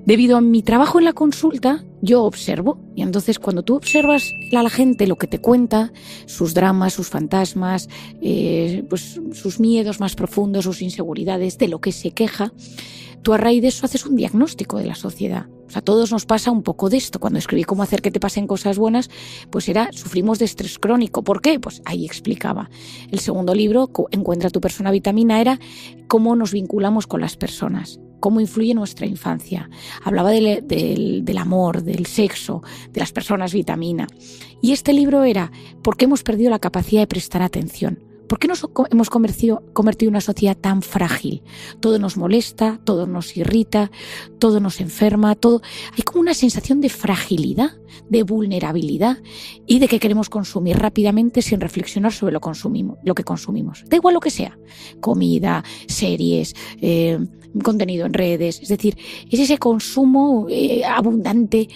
Debido a mi trabajo en la consulta, yo observo. Y entonces cuando tú observas a la gente lo que te cuenta, sus dramas, sus fantasmas, pues sus miedos más profundos, sus inseguridades, de lo que se queja, tú a raíz de eso haces un diagnóstico de la sociedad. O sea, a todos nos pasa un poco de esto. Cuando escribí Cómo hacer que te pasen cosas buenas, pues sufrimos de estrés crónico. ¿Por qué? Pues ahí explicaba. El segundo libro, Encuentra tu persona vitamina, era cómo nos vinculamos con las personas, cómo influye nuestra infancia. Hablaba del amor, del sexo, de las personas vitamina. Y este libro era ¿por qué hemos perdido la capacidad de prestar atención? ¿Por qué nos hemos convertido en una sociedad tan frágil? Todo nos molesta, todo nos irrita, todo nos enferma, todo. Hay como una sensación de fragilidad, de vulnerabilidad y de que queremos consumir rápidamente sin reflexionar sobre lo que consumimos. Da igual lo que sea, comida, series, contenido en redes. Es decir, es ese consumo abundante.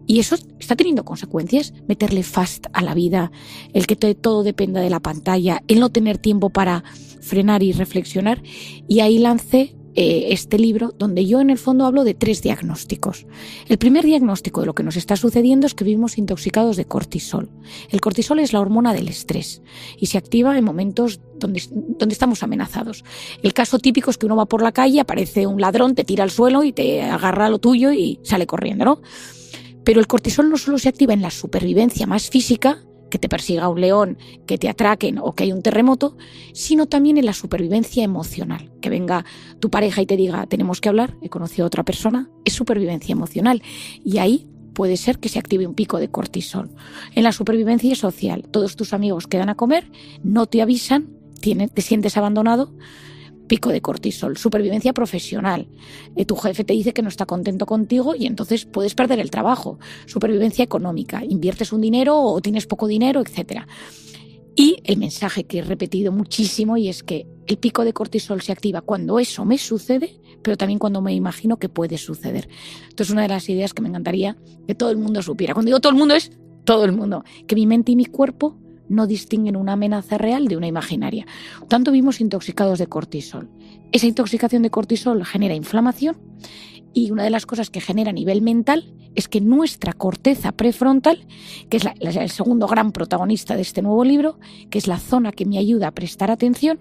Y eso está teniendo consecuencias, meterle fast a la vida, el que todo dependa de la pantalla, el no tener tiempo para frenar y reflexionar. Y ahí lancé este libro donde yo en el fondo hablo de 3 diagnósticos. El primer diagnóstico de lo que nos está sucediendo es que vivimos intoxicados de cortisol. El cortisol es la hormona del estrés y se activa en momentos donde estamos amenazados. El caso típico es que uno va por la calle, aparece un ladrón, te tira al suelo y te agarra lo tuyo y sale corriendo, ¿no? Pero el cortisol no solo se activa en la supervivencia más física, que te persiga un león, que te atraquen o que hay un terremoto, sino también en la supervivencia emocional. Que venga tu pareja y te diga, tenemos que hablar, he conocido a otra persona, es supervivencia emocional. Y ahí puede ser que se active un pico de cortisol. En la supervivencia social, todos tus amigos quedan a comer, no te avisan, te sientes abandonado, pico de cortisol. Supervivencia profesional. Tu jefe te dice que no está contento contigo y entonces puedes perder el trabajo. Supervivencia económica. Inviertes un dinero o tienes poco dinero, etc. Y el mensaje que he repetido muchísimo y es que el pico de cortisol se activa cuando eso me sucede, pero también cuando me imagino que puede suceder. Entonces, una de las ideas que me encantaría que todo el mundo supiera. Cuando digo todo el mundo es todo el mundo. Que mi mente y mi cuerpo no distinguen una amenaza real de una imaginaria. Tanto vivimos intoxicados de cortisol. Esa intoxicación de cortisol genera inflamación y una de las cosas que genera a nivel mental es que nuestra corteza prefrontal, que es el segundo gran protagonista de este nuevo libro, que es la zona que me ayuda a prestar atención,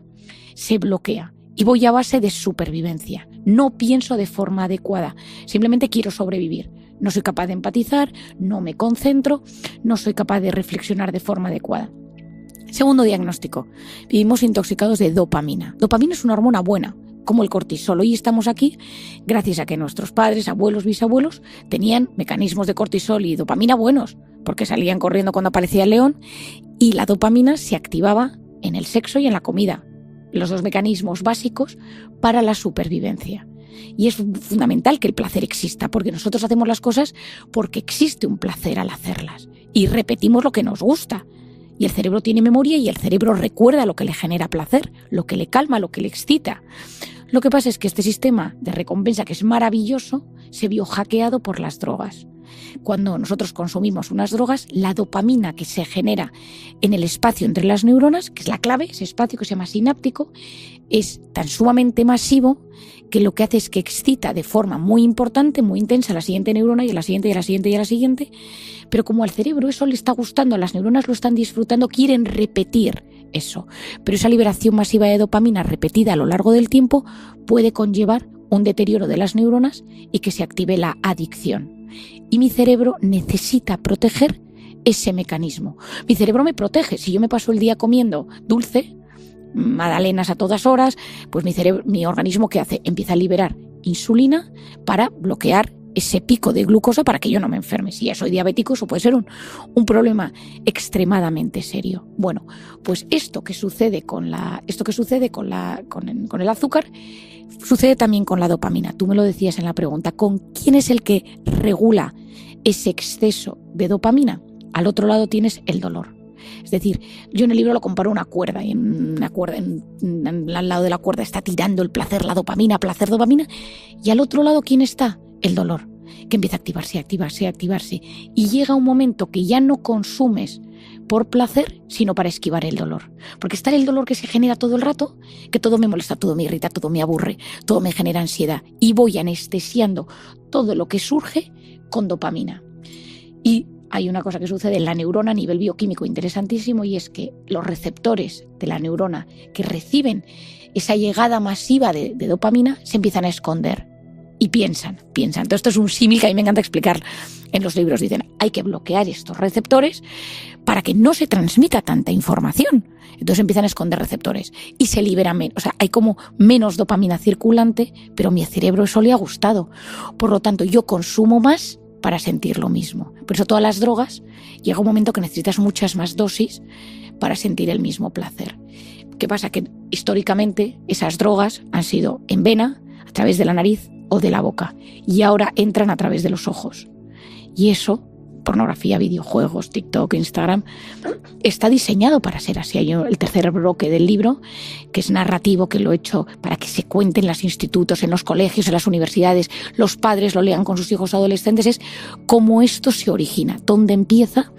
se bloquea. Y voy a base de supervivencia. No pienso de forma adecuada. Simplemente quiero sobrevivir. No soy capaz de empatizar, no me concentro, no soy capaz de reflexionar de forma adecuada. Segundo diagnóstico. Vivimos intoxicados de dopamina. Dopamina es una hormona buena, como el cortisol. Hoy estamos aquí gracias a que nuestros padres, abuelos, bisabuelos tenían mecanismos de cortisol y dopamina buenos, porque salían corriendo cuando aparecía el león y la dopamina se activaba en el sexo y en la comida. Los 2 mecanismos básicos para la supervivencia. Y es fundamental que el placer exista, porque nosotros hacemos las cosas porque existe un placer al hacerlas. Y repetimos lo que nos gusta. Y el cerebro tiene memoria y el cerebro recuerda lo que le genera placer, lo que le calma, lo que le excita. Lo que pasa es que este sistema de recompensa, que es maravilloso, se vio hackeado por las drogas. Cuando nosotros consumimos unas drogas, la dopamina que se genera en el espacio entre las neuronas, que es la clave, ese espacio que se llama sináptico, es tan sumamente masivo que lo que hace es que excita de forma muy importante, muy intensa a la siguiente neurona y a la siguiente y a la siguiente y a la siguiente. Pero como al cerebro eso le está gustando, las neuronas lo están disfrutando, quieren repetir eso. Pero esa liberación masiva de dopamina repetida a lo largo del tiempo puede conllevar un deterioro de las neuronas y que se active la adicción. Y mi cerebro necesita proteger ese mecanismo. Mi cerebro me protege. Si yo me paso el día comiendo dulce, magdalenas a todas horas, pues mi organismo, ¿qué hace? Empieza a liberar insulina para bloquear ese pico de glucosa para que yo no me enferme. Si ya soy diabético, eso puede ser un problema extremadamente serio. Bueno, pues esto que sucede con el azúcar sucede también con la dopamina. Tú me lo decías en la pregunta. ¿Con quién es el que regula ese exceso de dopamina? Al otro lado tienes el dolor. Es decir, yo en el libro lo comparo a una cuerda y al lado de la cuerda está tirando el placer, la dopamina, placer, dopamina, y al otro lado ¿quién está? El dolor, que empieza a activarse y llega un momento que ya no consumes por placer, sino para esquivar el dolor. Porque está el dolor que se genera todo el rato, que todo me molesta, todo me irrita, todo me aburre, todo me genera ansiedad. Y voy anestesiando todo lo que surge con dopamina. Y hay una cosa que sucede en la neurona a nivel bioquímico interesantísimo, y es que los receptores de la neurona que reciben esa llegada masiva de dopamina se empiezan a esconder y piensan. Entonces esto es un símil que a mí me encanta explicar en los libros. Dicen, hay que bloquear estos receptores para que no se transmita tanta información. Entonces empiezan a esconder receptores y se liberan menos. O sea, hay como menos dopamina circulante, pero a mi cerebro eso le ha gustado. Por lo tanto, yo consumo más para sentir lo mismo. Por eso todas las drogas, llega un momento que necesitas muchas más dosis para sentir el mismo placer. ¿Qué pasa? Que históricamente esas drogas han sido en vena, a través de la nariz o de la boca, y ahora entran a través de los ojos. Y eso, pornografía, videojuegos, TikTok, Instagram, está diseñado para ser así. Hay el tercer bloque del libro, que es narrativo, que lo he hecho para que se cuente en los institutos, en los colegios, en las universidades, los padres lo lean con sus hijos adolescentes, es cómo esto se origina, dónde empieza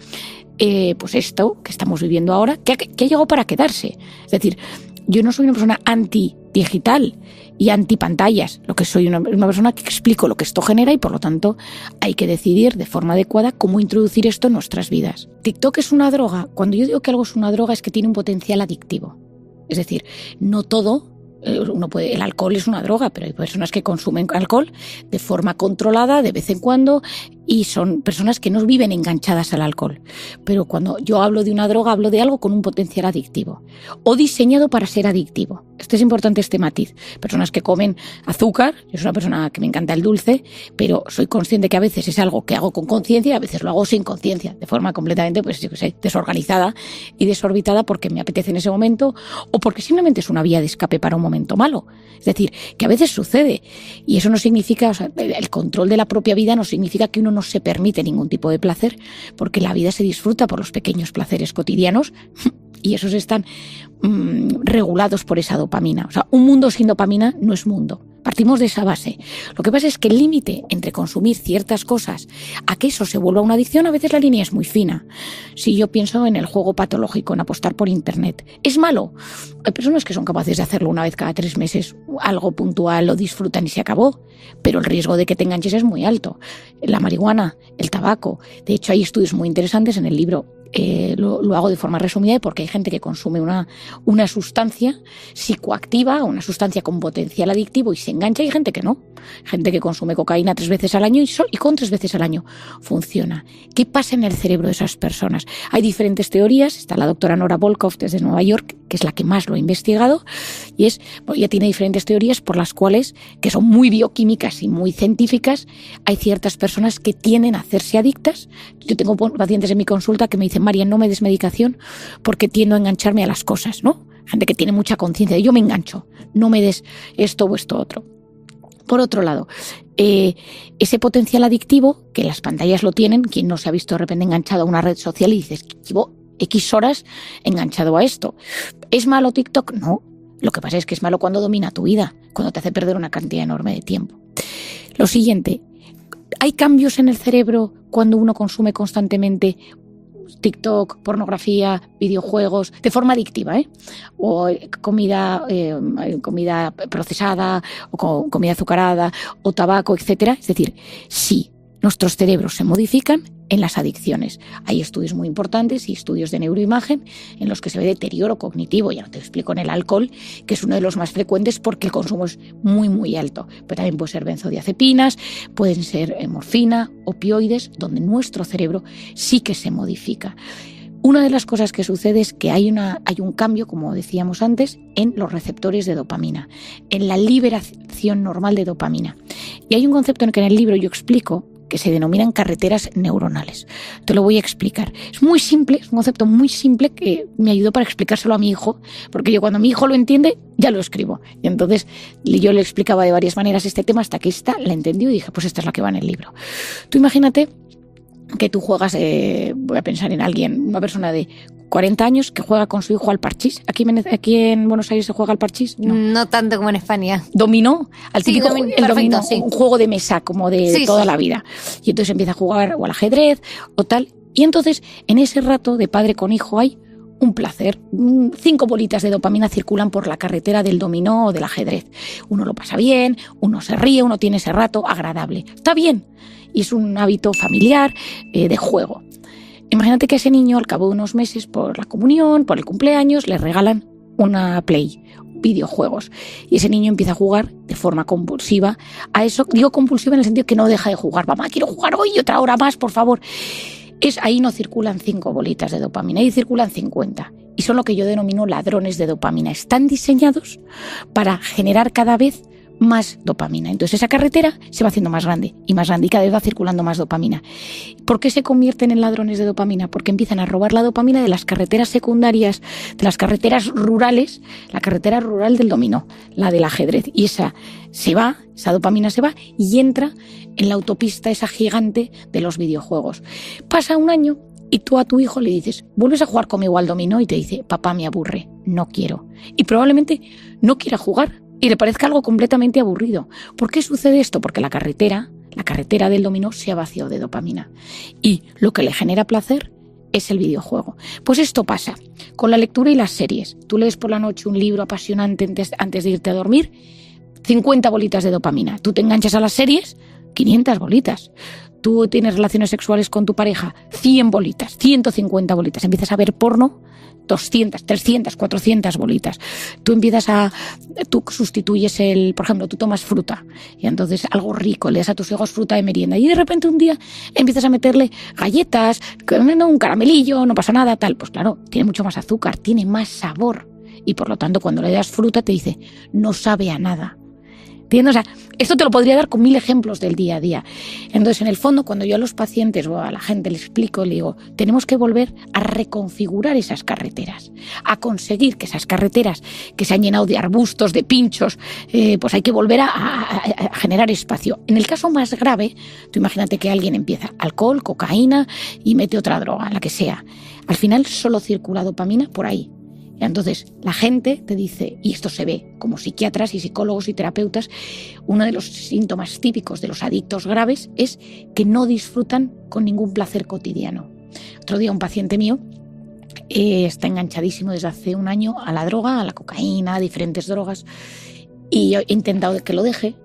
pues esto que estamos viviendo ahora, que ha llegado para quedarse. Es decir, yo no soy una persona anti-digital y anti-pantallas, lo que soy una persona que explico lo que esto genera, y por lo tanto hay que decidir de forma adecuada cómo introducir esto en nuestras vidas. TikTok es una droga. Cuando yo digo que algo es una droga es que tiene un potencial adictivo. Es decir, no todo, el alcohol es una droga, pero hay personas que consumen alcohol de forma controlada, de vez en cuando, y son personas que no viven enganchadas al alcohol. Pero cuando yo hablo de una droga, hablo de algo con un potencial adictivo o diseñado para ser adictivo. Es importante este matiz. Personas que comen azúcar, yo soy una persona que me encanta el dulce, pero soy consciente que a veces es algo que hago con conciencia y a veces lo hago sin conciencia, de forma completamente, pues yo qué sé, desorganizada y desorbitada, porque me apetece en ese momento o porque simplemente es una vía de escape para un momento malo. Es decir, que a veces sucede, y eso no significa, o sea, el control de la propia vida no significa que uno no se permite ningún tipo de placer, porque la vida se disfruta por los pequeños placeres cotidianos y esos están regulados por esa dopamina. O sea, un mundo sin dopamina no es mundo. Partimos de esa base. Lo que pasa es que el límite entre consumir ciertas cosas a que eso se vuelva una adicción, a veces la línea es muy fina. Si yo pienso en el juego patológico, en apostar por internet, ¿es malo? Hay personas que son capaces de hacerlo una vez cada 3 meses, algo puntual, lo disfrutan y se acabó, pero el riesgo de que te enganches es muy alto. La marihuana, el tabaco, de hecho hay estudios muy interesantes en el libro. Lo hago de forma resumida porque hay gente que consume una sustancia psicoactiva, una sustancia con potencial adictivo y se engancha, y gente que no. Gente que consume cocaína 3 veces al año y con 3 veces al año funciona. ¿Qué pasa en el cerebro de esas personas? Hay diferentes teorías. Está la doctora Nora Volkow desde Nueva York, que es la que más lo ha investigado, y ella tiene diferentes teorías por las cuales, que son muy bioquímicas y muy científicas, hay ciertas personas que tienden a hacerse adictas. Yo tengo pacientes en mi consulta que me dicen, María, no me des medicación porque tiendo a engancharme a las cosas, ¿no? Gente que tiene mucha conciencia de yo me engancho, no me des esto o esto otro. Por otro lado, ese potencial adictivo, que las pantallas lo tienen, quien no se ha visto de repente enganchado a una red social y dices, llevo X horas enganchado a esto. ¿Es malo TikTok? No. Lo que pasa es que es malo cuando domina tu vida, cuando te hace perder una cantidad enorme de tiempo. Lo siguiente, ¿hay cambios en el cerebro cuando uno consume constantemente TikTok, pornografía, videojuegos, de forma adictiva, o comida procesada, o comida azucarada, o tabaco, etcétera? Es decir, sí, nuestros cerebros se modifican en las adicciones. Hay estudios muy importantes y estudios de neuroimagen en los que se ve deterioro cognitivo. Ya no te explico en el alcohol, que es uno de los más frecuentes porque el consumo es muy, muy alto. Pero también puede ser benzodiazepinas, pueden ser morfina, opioides, donde nuestro cerebro sí que se modifica. Una de las cosas que sucede es que hay un cambio, como decíamos antes, en los receptores de dopamina, en la liberación normal de dopamina. Y hay un concepto en el que en el libro yo explico que se denominan carreteras neuronales. Te lo voy a explicar. Es muy simple, es un concepto muy simple que me ayudó para explicárselo a mi hijo, porque yo cuando mi hijo lo entiende, ya lo escribo. Y entonces yo le explicaba de varias maneras este tema hasta que esta la entendió y dije, pues esta es la que va en el libro. Tú imagínate que tú juegas, voy a pensar en alguien, una persona de 40 años que juega con su hijo al parchís. Aquí en Buenos Aires se juega al parchís. No tanto como en España. Dominó, al típico perfecto, dominó, sí. Un juego de mesa como de toda la vida. Y entonces empieza a jugar o al ajedrez o tal. Y entonces, en ese rato de padre con hijo hay un placer. 5 bolitas de dopamina circulan por la carretera del dominó o del ajedrez. Uno lo pasa bien, uno se ríe, uno tiene ese rato agradable. Está bien. Y es un hábito familiar de juego. Imagínate que a ese niño, al cabo de unos meses, por la comunión, por el cumpleaños, le regalan una Play, videojuegos. Y ese niño empieza a jugar de forma compulsiva a eso. Digo compulsiva en el sentido que no deja de jugar. Mamá, quiero jugar hoy otra hora más, por favor. Ahí no circulan 5 bolitas de dopamina, ahí circulan 50. Y son lo que yo denomino ladrones de dopamina. Están diseñados para generar cada vez más dopamina. Entonces esa carretera se va haciendo más grande y cada vez va circulando más dopamina. ¿Por qué se convierten en ladrones de dopamina? Porque empiezan a robar la dopamina de las carreteras secundarias, de las carreteras rurales, la carretera rural del dominó, la del ajedrez. Y esa dopamina se va y entra en la autopista esa gigante de los videojuegos. Pasa un año y tú a tu hijo le dices, ¿vuelves a jugar conmigo al dominó? Y te dice, papá, me aburre, no quiero. Y probablemente no quiera jugar y le parezca algo completamente aburrido. ¿Por qué sucede esto? Porque la carretera del dominó se ha vaciado de dopamina. Y lo que le genera placer es el videojuego. Pues esto pasa con la lectura y las series. Tú lees por la noche un libro apasionante antes de irte a dormir, 50 bolitas de dopamina. Tú te enganchas a las series, 500 bolitas. Tú tienes relaciones sexuales con tu pareja, 100 bolitas, 150 bolitas. Empiezas a ver porno, 200, 300, 400 bolitas. Tú sustituyes por ejemplo, tú tomas fruta y entonces algo rico, le das a tus hijos fruta de merienda y de repente un día empiezas a meterle galletas, un caramelillo, no pasa nada, tal. Pues claro, tiene mucho más azúcar, tiene más sabor y por lo tanto cuando le das fruta te dice, no sabe a nada. ¿Entiendes? O sea, esto te lo podría dar con 1000 ejemplos del día a día. Entonces, en el fondo, cuando yo a los pacientes o a la gente les explico, le digo, tenemos que volver a reconfigurar esas carreteras, a conseguir que esas carreteras que se han llenado de arbustos, de pinchos, pues hay que volver a generar espacio. En el caso más grave, tú imagínate que alguien empieza alcohol, cocaína y mete otra droga, la que sea. Al final solo circula dopamina por ahí. Y entonces la gente te dice, y esto se ve como psiquiatras y psicólogos y terapeutas, uno de los síntomas típicos de los adictos graves es que no disfrutan con ningún placer cotidiano. Otro día un paciente mío está enganchadísimo desde hace un año a la droga, a la cocaína, a diferentes drogas, y he intentado que lo deje,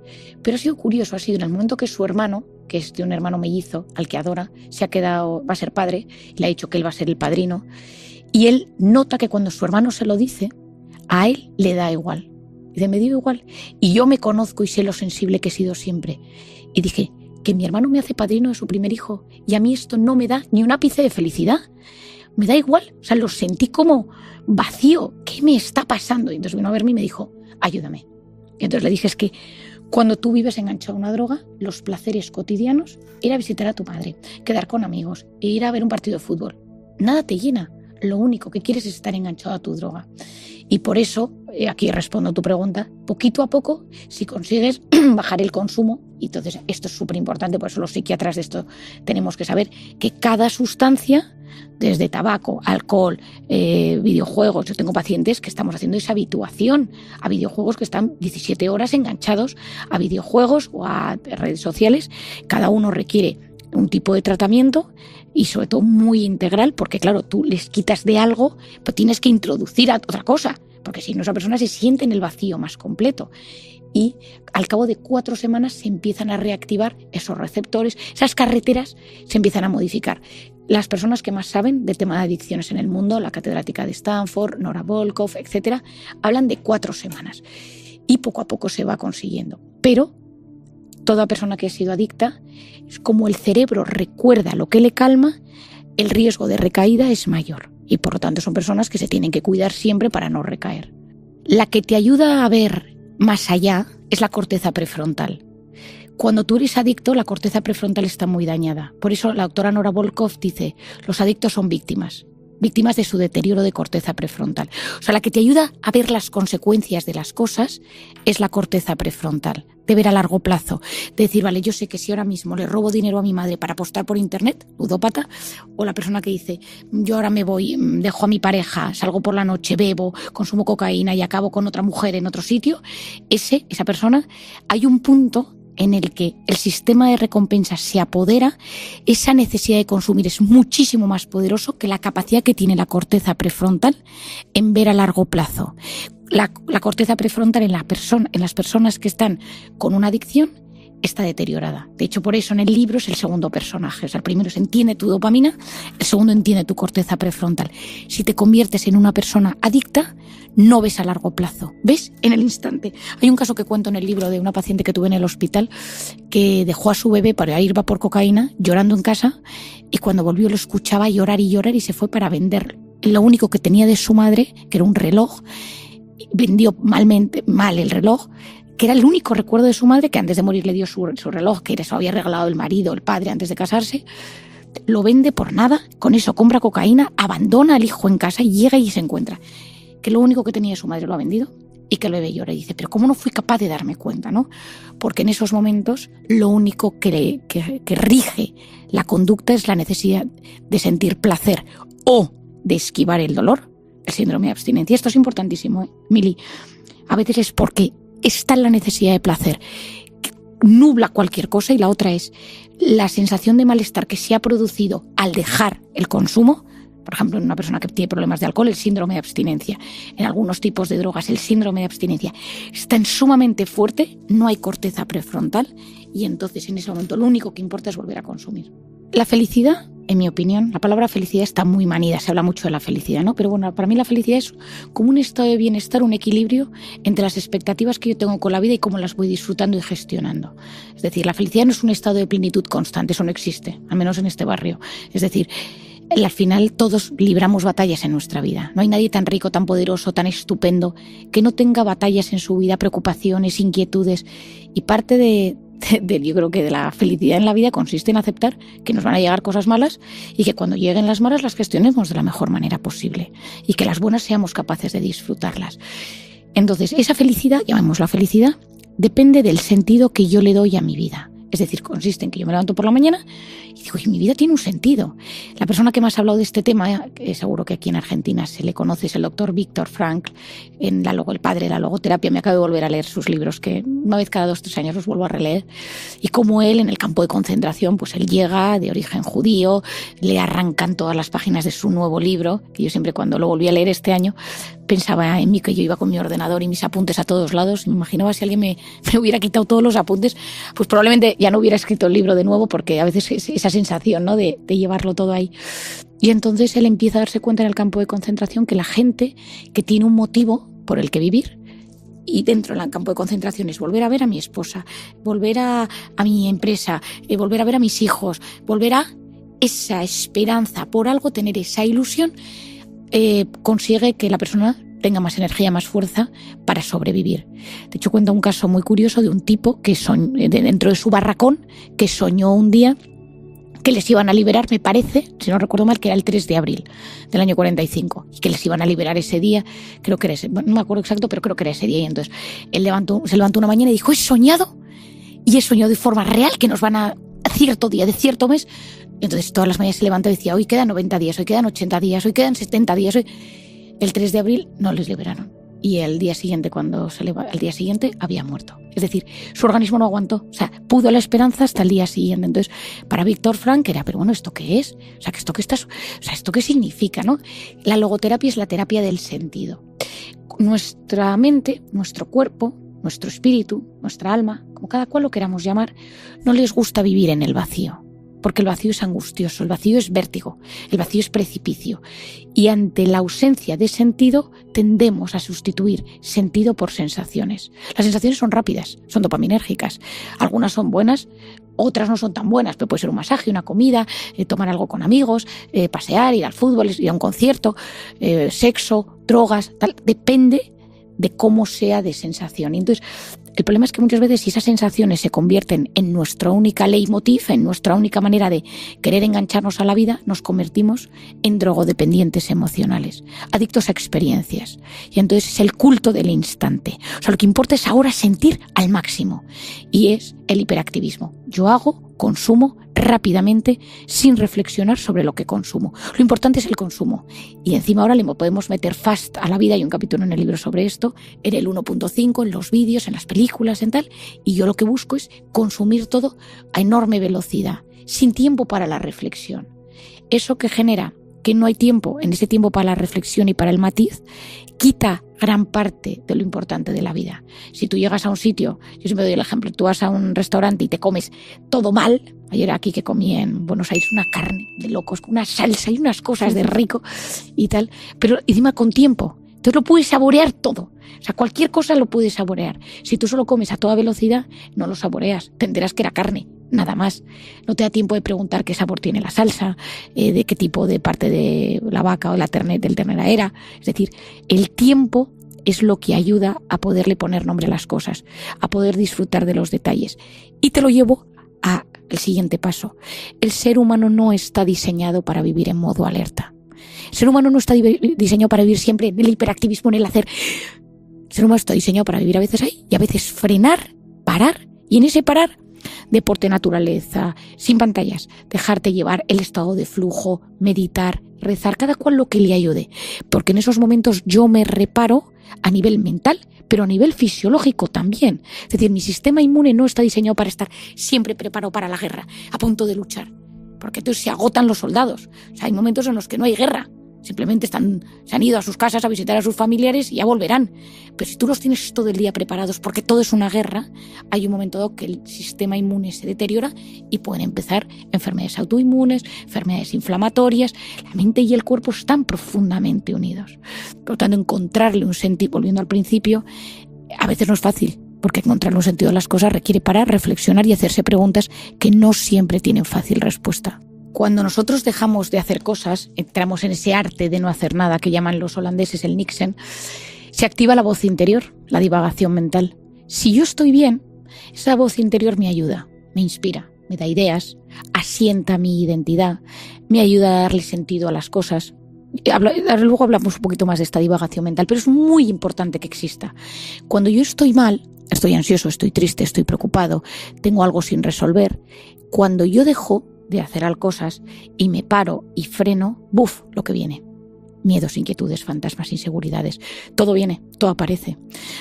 pero ha sido curioso, ha sido en el momento que su hermano, que es de un hermano mellizo al que adora, va a ser padre, y le ha dicho que él va a ser el padrino, y él nota que cuando su hermano se lo dice, a él le da igual. Dice, me dio igual. Y yo me conozco y sé lo sensible que he sido siempre. Y dije, que mi hermano me hace padrino de su primer hijo y a mí esto no me da ni un ápice de felicidad. Me da igual. O sea, lo sentí como vacío. ¿Qué me está pasando? Y entonces vino a verme y me dijo, ayúdame. Y entonces le dije, es que cuando tú vives enganchado a una droga, los placeres cotidianos, ir a visitar a tu madre, quedar con amigos, e ir a ver un partido de fútbol, nada te llena. Lo único que quieres es estar enganchado a tu droga. Y por eso, aquí respondo a tu pregunta, poquito a poco, si consigues bajar el consumo, y entonces esto es súper importante, por eso los psiquiatras de esto tenemos que saber que cada sustancia, desde tabaco, alcohol, videojuegos, yo tengo pacientes que estamos haciendo esa habituación a videojuegos que están 17 horas enganchados a videojuegos o a redes sociales, cada uno requiere un tipo de tratamiento y sobre todo muy integral, porque claro, tú les quitas de algo, pero tienes que introducir a otra cosa, porque si no esa persona se siente en el vacío más completo. Y al cabo de 4 semanas se empiezan a reactivar esos receptores, esas carreteras se empiezan a modificar. Las personas que más saben del tema de adicciones en el mundo, la catedrática de Stanford, Nora Volkow, etcétera, hablan de 4 semanas. Y poco a poco se va consiguiendo. Pero toda persona que ha sido adicta, es como el cerebro recuerda lo que le calma, el riesgo de recaída es mayor. Y por lo tanto son personas que se tienen que cuidar siempre para no recaer. La que te ayuda a ver más allá es la corteza prefrontal. Cuando tú eres adicto, la corteza prefrontal está muy dañada. Por eso la doctora Nora Volkow dice, los adictos son víctimas de su deterioro de corteza prefrontal. O sea, la que te ayuda a ver las consecuencias de las cosas es la corteza prefrontal, de ver a largo plazo, de decir, vale, yo sé que si ahora mismo le robo dinero a mi madre para apostar por internet, ludópata, o la persona que dice, yo ahora me voy, dejo a mi pareja, salgo por la noche, bebo, consumo cocaína y acabo con otra mujer en otro sitio, esa persona, hay un punto en el que el sistema de recompensas se apodera, esa necesidad de consumir es muchísimo más poderoso que la capacidad que tiene la corteza prefrontal en ver a largo plazo. La corteza prefrontal en las personas que están con una adicción está deteriorada. De hecho, por eso en el libro es el segundo personaje. O sea, el primero se entiende tu dopamina, el segundo entiende tu corteza prefrontal. Si te conviertes en una persona adicta, no ves a largo plazo, ves en el instante. Hay un caso que cuento en el libro de una paciente que tuve en el hospital que dejó a su bebé para ir por cocaína, llorando en casa, y cuando volvió lo escuchaba llorar y se fue para vender lo único que tenía de su madre, que era un reloj. Vendió mal el reloj, que era el único recuerdo de su madre, que antes de morir le dio su reloj, que eso había regalado el marido, el padre, antes de casarse. Lo vende por nada, con eso compra cocaína, abandona al hijo en casa y llega y se encuentra que lo único que tenía de su madre lo ha vendido y que el bebé llora. Y dice, pero ¿cómo no fui capaz de darme cuenta, no? Porque en esos momentos lo único que rige la conducta es la necesidad de sentir placer o de esquivar el dolor, el síndrome de abstinencia. Esto es importantísimo, Mili. A veces es porque está en la necesidad de placer que nubla cualquier cosa, y la otra es la sensación de malestar que se ha producido al dejar el consumo. Por ejemplo, en una persona que tiene problemas de alcohol, el síndrome de abstinencia. En algunos tipos de drogas, el síndrome de abstinencia es tan sumamente fuerte, no hay corteza prefrontal, y entonces en ese momento lo único que importa es volver a consumir. La felicidad, en mi opinión, la palabra felicidad está muy manida, se habla mucho de la felicidad, ¿no? Pero bueno, para mí la felicidad es como un estado de bienestar, un equilibrio entre las expectativas que yo tengo con la vida y cómo las voy disfrutando y gestionando. Es decir, la felicidad no es un estado de plenitud constante, eso no existe, al menos en este barrio. Es decir, al final todos libramos batallas en nuestra vida. No hay nadie tan rico, tan poderoso, tan estupendo, que no tenga batallas en su vida, preocupaciones, inquietudes. Y parte yo creo que de la felicidad en la vida consiste en aceptar que nos van a llegar cosas malas y que cuando lleguen las malas las gestionemos de la mejor manera posible y que las buenas seamos capaces de disfrutarlas. Entonces, esa felicidad, llamémosla felicidad, depende del sentido que yo le doy a mi vida. Es decir, consiste en que yo me levanto por la mañana y digo, mi vida tiene un sentido. La persona que más ha hablado de este tema, seguro que aquí en Argentina se le conoce, es el doctor Viktor Frankl, el padre de la logoterapia. Me acabo de volver a leer sus libros, que una vez cada 2 o 3 años los vuelvo a releer. Y como él, en el campo de concentración, pues él llega de origen judío, le arrancan todas las páginas de su nuevo libro, que yo siempre cuando lo volví a leer este año, pensaba en mí, que yo iba con mi ordenador y mis apuntes a todos lados. Me imaginaba si alguien me hubiera quitado todos los apuntes, pues probablemente ya no hubiera escrito el libro de nuevo, porque a veces es esa sensación, ¿no?, de llevarlo todo ahí. Y entonces él empieza a darse cuenta en el campo de concentración que la gente que tiene un motivo por el que vivir, y dentro del campo de concentración es volver a ver a mi esposa, volver a mi empresa, volver a ver a mis hijos, volver a esa esperanza por algo, tener esa ilusión, consigue que la persona tenga más energía, más fuerza para sobrevivir. De hecho, cuenta un caso muy curioso de un tipo que dentro de su barracón, que soñó un día que les iban a liberar, me parece, si no recuerdo mal, que era el 3 de abril del año 45, y que les iban a liberar ese día, creo que era ese, no me acuerdo exacto, pero creo que era ese día. Y entonces él se levantó una mañana y dijo, he soñado de forma real que nos van a cierto día, de cierto mes. Y entonces todas las mañanas se levantó y decía, hoy quedan 90 días, hoy quedan 80 días, hoy quedan 70 días. El 3 de abril no les liberaron. Y el día siguiente, al día siguiente, había muerto. Es decir, su organismo no aguantó. O sea, pudo la esperanza hasta el día siguiente. Entonces, para Viktor Frankl era, pero bueno, ¿esto qué es? O sea, ¿esto qué significa, no? La logoterapia es la terapia del sentido. Nuestra mente, nuestro cuerpo, nuestro espíritu, nuestra alma, como cada cual lo queramos llamar, no les gusta vivir en el vacío. Porque el vacío es angustioso, el vacío es vértigo, el vacío es precipicio. Y ante la ausencia de sentido tendemos a sustituir sentido por sensaciones. Las sensaciones son rápidas, son dopaminérgicas. Algunas son buenas, otras no son tan buenas, pero puede ser un masaje, una comida, tomar algo con amigos, pasear, ir al fútbol, ir a un concierto, sexo, drogas, tal. Depende de cómo sea de sensación. Y entonces, el problema es que muchas veces si esas sensaciones se convierten en nuestra única leitmotiv, en nuestra única manera de querer engancharnos a la vida, nos convertimos en drogodependientes emocionales, adictos a experiencias. Y entonces es el culto del instante. O sea, lo que importa es ahora sentir al máximo. Y es el hiperactivismo. Yo hago, consumo, rápidamente sin reflexionar sobre lo que consumo. Lo importante es el consumo. Y encima ahora le podemos meter fast a la vida. Hay un capítulo en el libro sobre esto, en el 1.5, en los vídeos, en las películas, en tal. Y yo lo que busco es consumir todo a enorme velocidad, sin tiempo para la reflexión. Eso que genera que no hay tiempo, en ese tiempo para la reflexión y para el matiz, quita gran parte de lo importante de la vida. Si tú llegas a un sitio, yo siempre doy el ejemplo, tú vas a un restaurante y te comes todo mal. Ayer aquí que comí en Buenos Aires una carne de locos, con una salsa y unas cosas de rico y tal, pero encima con tiempo. Entonces lo puedes saborear todo. O sea, cualquier cosa lo puedes saborear. Si tú solo comes a toda velocidad, no lo saboreas. Te enteras que era carne, nada más. No te da tiempo de preguntar qué sabor tiene la salsa, de qué tipo de parte de la vaca o del ternera era. Es decir, el tiempo es lo que ayuda a poderle poner nombre a las cosas, a poder disfrutar de los detalles. Y te lo llevo al siguiente paso. El ser humano no está diseñado para vivir en modo alerta. El ser humano no está diseñado para vivir siempre en el hiperactivismo, en el hacer. El ser humano está diseñado para vivir a veces ahí y a veces frenar, parar, y en ese parar, deporte, naturaleza, sin pantallas, dejarte llevar, el estado de flujo, meditar, rezar, cada cual lo que le ayude. Porque en esos momentos yo me reparo a nivel mental, pero a nivel fisiológico también. Es decir, mi sistema inmune no está diseñado para estar siempre preparado para la guerra, a punto de luchar. Porque entonces se agotan los soldados. O sea, hay momentos en los que no hay guerra. Simplemente se han ido a sus casas a visitar a sus familiares y ya volverán. Pero si tú los tienes todo el día preparados porque todo es una guerra, hay un momento dado que el sistema inmune se deteriora y pueden empezar enfermedades autoinmunes, enfermedades inflamatorias. La mente y el cuerpo están profundamente unidos. Por lo tanto, encontrarle un sentido, volviendo al principio, a veces no es fácil, porque encontrarle un sentido a las cosas requiere parar, reflexionar y hacerse preguntas que no siempre tienen fácil respuesta. Cuando nosotros dejamos de hacer cosas, entramos en ese arte de no hacer nada que llaman los holandeses el niksen, se activa la voz interior, la divagación mental. Si yo estoy bien, esa voz interior me ayuda, me inspira, me da ideas, asienta mi identidad, me ayuda a darle sentido a las cosas. Luego hablamos un poquito más de esta divagación mental, pero es muy importante que exista. Cuando yo estoy mal, estoy ansioso, estoy triste, estoy preocupado, tengo algo sin resolver, cuando yo dejo de hacer cosas y me paro y freno, ¡buf!, lo que viene. Miedos, inquietudes, fantasmas, inseguridades. Todo viene, todo aparece.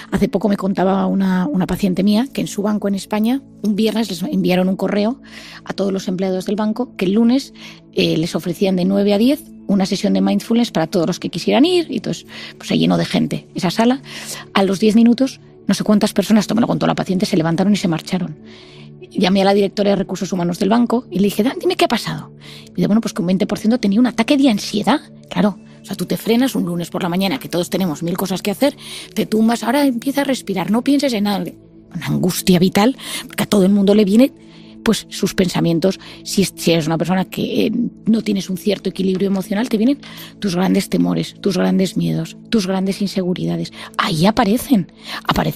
Hace poco me contaba una paciente mía que en su banco en España, un viernes les enviaron un correo a todos los empleados del banco que el lunes les ofrecían de 9 a 10 una sesión de mindfulness para todos los que quisieran ir, y entonces pues se llenó de gente esa sala. A los 10 minutos, no sé cuántas personas, esto me lo contó la paciente, se levantaron y se marcharon. Llamé a la directora de Recursos Humanos del banco y le dije, dime qué ha pasado. Y dice, bueno, pues que un 20% tenía un ataque de ansiedad. Claro, o sea, tú te frenas un lunes por la mañana, que todos tenemos 1000 cosas que hacer, te tumbas, ahora empieza a respirar, no pienses en nada. Una angustia vital, porque a todo el mundo le viene pues sus pensamientos. Si eres una persona que no tienes un cierto equilibrio emocional, te vienen tus grandes temores, tus grandes miedos, tus grandes inseguridades. Ahí aparecen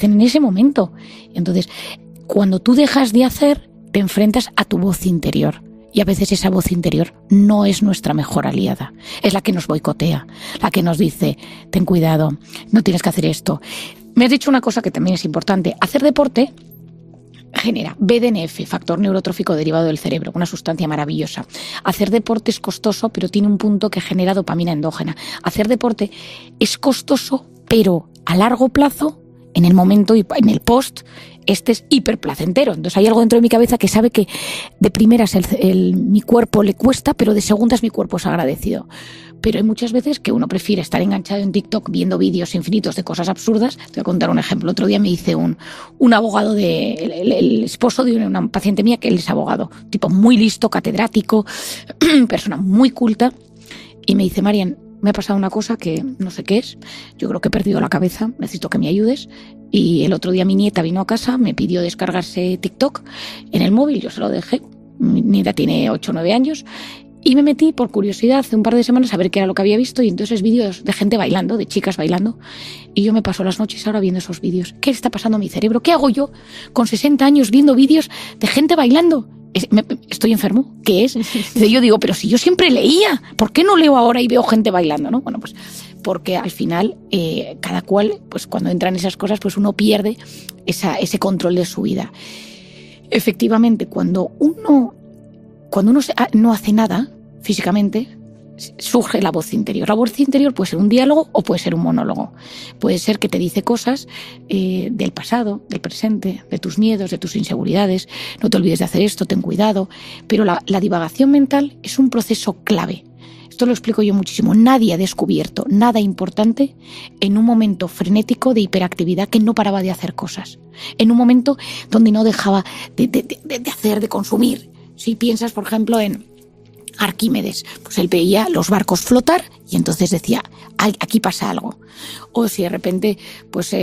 en ese momento. Entonces, cuando tú dejas de hacer, te enfrentas a tu voz interior. Y a veces esa voz interior no es nuestra mejor aliada. Es la que nos boicotea, la que nos dice, ten cuidado, no tienes que hacer esto. Me has dicho una cosa que también es importante. Hacer deporte genera BDNF, factor neurotrófico derivado del cerebro, una sustancia maravillosa. Hacer deporte es costoso, pero tiene un punto que genera dopamina endógena. Hacer deporte es costoso, pero a largo plazo, en el momento y en el post, este es hiperplacentero. Entonces hay algo dentro de mi cabeza que sabe que de primeras mi cuerpo le cuesta, pero de segundas mi cuerpo es agradecido. Pero hay muchas veces que uno prefiere estar enganchado en TikTok viendo vídeos infinitos de cosas absurdas. Te voy a contar un ejemplo. Otro día me hice un abogado, el esposo de una paciente mía que él es abogado, tipo muy listo, catedrático, persona muy culta, y me dice, Marian, me ha pasado una cosa que no sé qué es, yo creo que he perdido la cabeza, necesito que me ayudes. Y el otro día mi nieta vino a casa, me pidió descargarse TikTok en el móvil, yo se lo dejé, mi nieta tiene 8 o 9 años, y me metí por curiosidad hace un par de semanas a ver qué era lo que había visto, y entonces vídeos de gente bailando, de chicas bailando, y yo me paso las noches ahora viendo esos vídeos. ¿Qué está pasando a mi cerebro? ¿Qué hago yo con 60 años viendo vídeos de gente bailando? ¿Estoy enfermo? ¿Qué es? Yo digo, pero si yo siempre leía, ¿por qué no leo ahora y veo gente bailando, no? Bueno, pues porque al final cada cual, pues cuando entran esas cosas, pues uno pierde ese control de su vida. Efectivamente, cuando uno cuando uno no hace nada físicamente, surge la voz interior. La voz interior puede ser un diálogo o puede ser un monólogo. Puede ser que te dice cosas del pasado, del presente, de tus miedos, de tus inseguridades. No te olvides de hacer esto, ten cuidado. Pero la divagación mental es un proceso clave. Esto lo explico yo muchísimo. Nadie ha descubierto nada importante en un momento frenético de hiperactividad que no paraba de hacer cosas. En un momento donde no dejaba de hacer, de consumir. Si piensas, por ejemplo, en Arquímedes, pues él veía los barcos flotar y entonces decía, aquí pasa algo. O si de repente, pues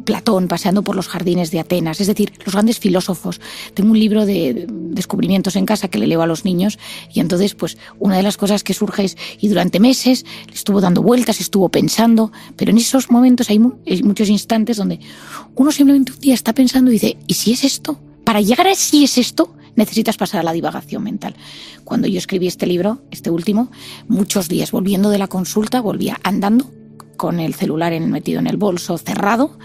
Platón paseando por los jardines de Atenas, es decir, los grandes filósofos. Tengo un libro de descubrimientos en casa que le leo a los niños y entonces, pues una de las cosas que surge es, y durante meses estuvo dando vueltas, estuvo pensando, pero en esos momentos hay muchos instantes donde uno simplemente un día está pensando y dice, ¿y si es esto? Para llegar a si es esto, necesitas pasar a la divagación mental. Cuando yo escribí este libro, este último, muchos días volviendo de la consulta, volvía andando con el celular metido en el bolso, cerrado,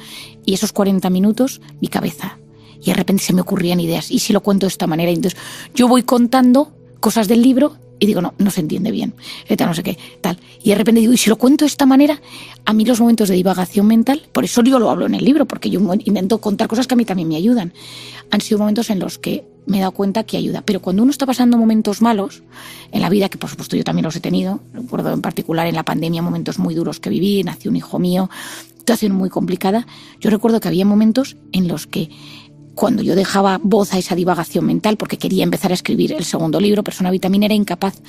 y esos 40 minutos, mi cabeza. Y de repente se me ocurrían ideas. ¿Y si lo cuento de esta manera? Y entonces yo voy contando cosas del libro y digo, no se entiende bien, no sé qué, tal. Y de repente digo, ¿y si lo cuento de esta manera? A mí los momentos de divagación mental, por eso yo lo hablo en el libro, porque yo intento contar cosas que a mí también me ayudan. Han sido momentos en los que me he dado cuenta que ayuda. Pero cuando uno está pasando momentos malos en la vida, que por supuesto yo también los he tenido, recuerdo en particular en la pandemia momentos muy duros que viví, nació un hijo mío, situación muy complicada, yo recuerdo que había momentos en los que cuando yo dejaba voz a esa divagación mental, porque quería empezar a escribir el segundo libro, Persona Vitamina, era incapaz.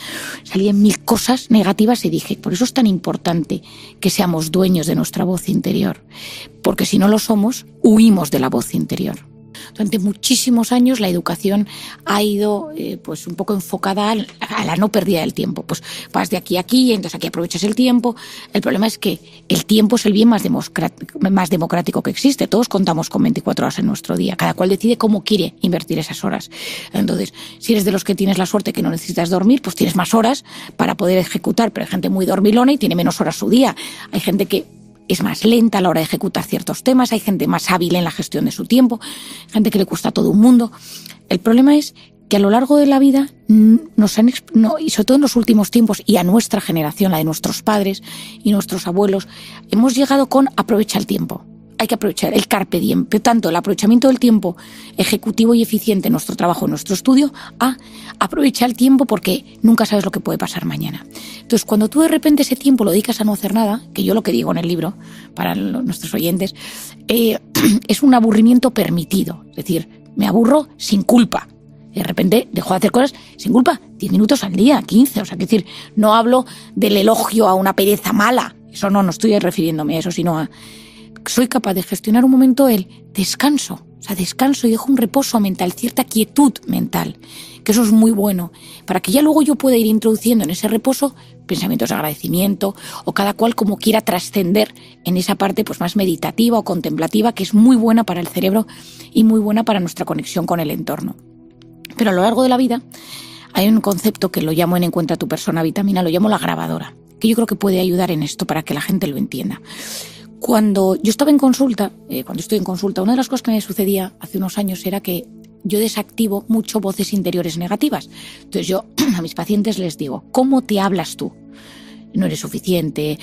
Salían mil cosas negativas y dije, por eso es tan importante que seamos dueños de nuestra voz interior, porque si no lo somos, huimos de la voz interior. Durante muchísimos años la educación ha ido pues un poco enfocada a la no pérdida del tiempo. Pues vas de aquí a aquí y entonces aquí aprovechas el tiempo. El problema es que el tiempo es el bien más democrático que existe. Todos contamos con 24 horas en nuestro día. Cada cual decide cómo quiere invertir esas horas. Entonces, si eres de los que tienes la suerte que no necesitas dormir, pues tienes más horas para poder ejecutar. Pero hay gente muy dormilona y tiene menos horas su día. Hay gente que es más lenta a la hora de ejecutar ciertos temas, hay gente más hábil en la gestión de su tiempo, gente que le cuesta a todo un mundo. El problema es que a lo largo de la vida y sobre todo en los últimos tiempos, y a nuestra generación, la de nuestros padres y nuestros abuelos, hemos llegado con aprovecha el tiempo. Hay que aprovechar el carpe diem, pero tanto el aprovechamiento del tiempo ejecutivo y eficiente en nuestro trabajo, en nuestro estudio, a aprovechar el tiempo porque nunca sabes lo que puede pasar mañana. Entonces, cuando tú de repente ese tiempo lo dedicas a no hacer nada, que yo lo que digo en el libro, para nuestros oyentes, es un aburrimiento permitido. Es decir, me aburro sin culpa. De repente dejo de hacer cosas sin culpa, 10 minutos al día, 15, o sea, es decir, no hablo del elogio a una pereza mala, eso no estoy refiriéndome a eso, sino a soy capaz de gestionar un momento el descanso, o sea, descanso y dejo un reposo mental, cierta quietud mental, que eso es muy bueno, para que ya luego yo pueda ir introduciendo en ese reposo pensamientos de agradecimiento o cada cual como quiera trascender en esa parte pues más meditativa o contemplativa, que es muy buena para el cerebro y muy buena para nuestra conexión con el entorno. Pero a lo largo de la vida hay un concepto que lo llamo en Encuentra tu Persona Vitamina, lo llamo la grabadora, que yo creo que puede ayudar en esto para que la gente lo entienda. Cuando yo estaba en consulta, cuando estoy en consulta, una de las cosas que me sucedía hace unos años era que yo desactivo mucho voces interiores negativas. Entonces yo a mis pacientes les digo, ¿cómo te hablas tú? No eres suficiente,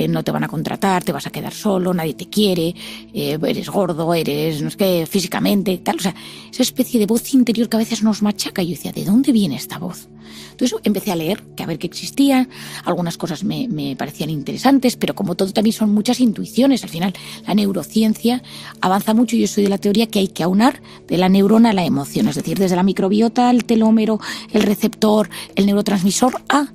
no te van a contratar, te vas a quedar solo, nadie te quiere, eres gordo, eres, no sé qué, físicamente, tal. O sea, esa especie de voz interior que a veces nos machaca. Y yo decía, ¿de dónde viene esta voz? Entonces empecé a leer, que a ver qué existía, algunas cosas me parecían interesantes, pero como todo también son muchas intuiciones. Al final la neurociencia avanza mucho y yo soy de la teoría que hay que aunar de la neurona a la emoción, es decir, desde la microbiota, el telómero, el receptor, el neurotransmisor a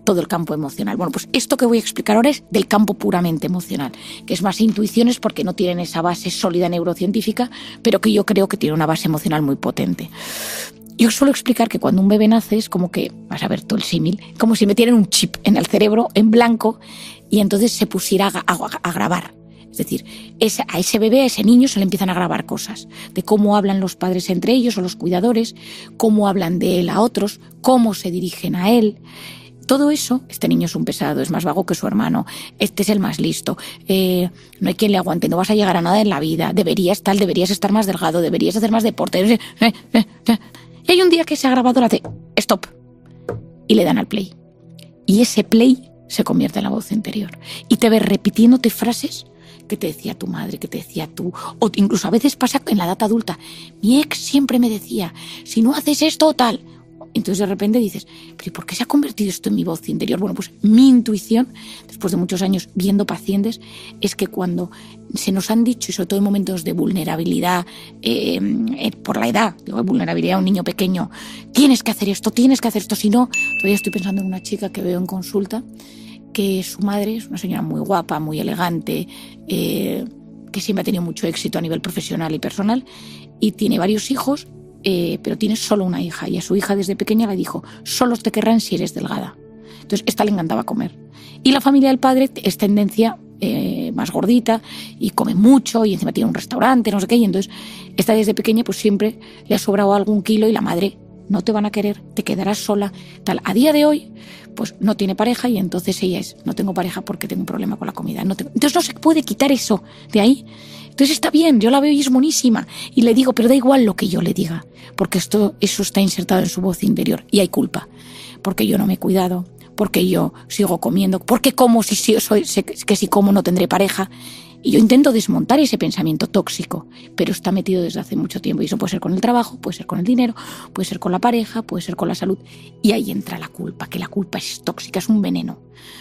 todo el campo emocional. Bueno, pues esto que voy a explicar ahora es del campo puramente emocional, que es más intuiciones porque no tienen esa base sólida neurocientífica, pero que yo creo que tiene una base emocional muy potente. Yo suelo explicar que cuando un bebé nace es como que, vas a ver todo el símil, como si metieran un chip en el cerebro en blanco y entonces se pusiera a grabar. Es decir, a ese bebé, a ese niño se le empiezan a grabar cosas de cómo hablan los padres entre ellos o los cuidadores, cómo hablan de él a otros, cómo se dirigen a él. Todo eso, este niño es un pesado, es más vago que su hermano, este es el más listo, no hay quien le aguante, no vas a llegar a nada en la vida, deberías estar más delgado, deberías hacer más deporte. Y hay un día que esa grabadora hace stop y le dan al play. Y ese play se convierte en la voz interior. Y te ves repitiéndote frases que te decía tu madre, que te decía tú, o incluso a veces pasa en la edad adulta. Mi ex siempre me decía, si no haces esto, tal. Entonces de repente dices, ¿pero por qué se ha convertido esto en mi voz interior? Bueno, pues mi intuición, después de muchos años viendo pacientes, es que cuando se nos han dicho, y sobre todo en momentos de vulnerabilidad, por la edad, digo, vulnerabilidad a un niño pequeño, tienes que hacer esto, si no, todavía estoy pensando en una chica que veo en consulta, que su madre es una señora muy guapa, muy elegante, que siempre ha tenido mucho éxito a nivel profesional y personal, y tiene varios hijos, pero tiene solo una hija, y a su hija desde pequeña le dijo, solo te querrán si eres delgada. Entonces esta le encantaba comer. Y la familia del padre es tendencia más gordita y come mucho y encima tiene un restaurante, no sé qué, y entonces esta desde pequeña pues siempre le ha sobrado algún kilo y la madre, no te van a querer, te quedarás sola, tal. A día de hoy pues no tiene pareja y entonces ella es, no tengo pareja porque tengo un problema con la comida. Entonces no se puede quitar eso de ahí. Entonces está bien, yo la veo y es monísima. Y le digo, pero da igual lo que yo le diga, porque eso está insertado en su voz interior. Y hay culpa, porque yo no me he cuidado, porque yo sigo comiendo, porque como si como no tendré pareja. Y yo intento desmontar ese pensamiento tóxico, pero está metido desde hace mucho tiempo. Y eso puede ser con el trabajo, puede ser con el dinero, puede ser con la pareja, puede ser con la salud. Y ahí entra la culpa, que la culpa es tóxica, es un veneno,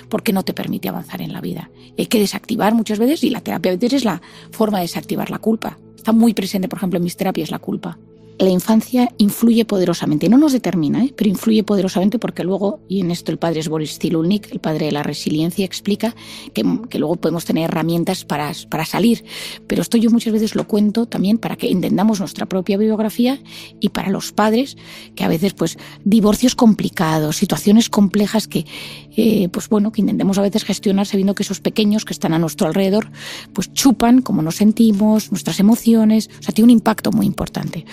porque no te permite avanzar en la vida. Y hay que desactivar muchas veces, y la terapia a veces es la forma de desactivar la culpa. Está muy presente, por ejemplo, en mis terapias la culpa. La infancia influye poderosamente, no nos determina, pero influye poderosamente porque luego, y en esto el padre es Boris Cyrulnik, el padre de la resiliencia, explica que luego podemos tener herramientas para salir. Pero esto yo muchas veces lo cuento también para que entendamos nuestra propia biografía y para los padres, que a veces pues divorcios complicados, situaciones complejas que que intentemos a veces gestionar sabiendo que esos pequeños que están a nuestro alrededor pues chupan cómo nos sentimos, nuestras emociones, o sea, tiene un impacto muy importante.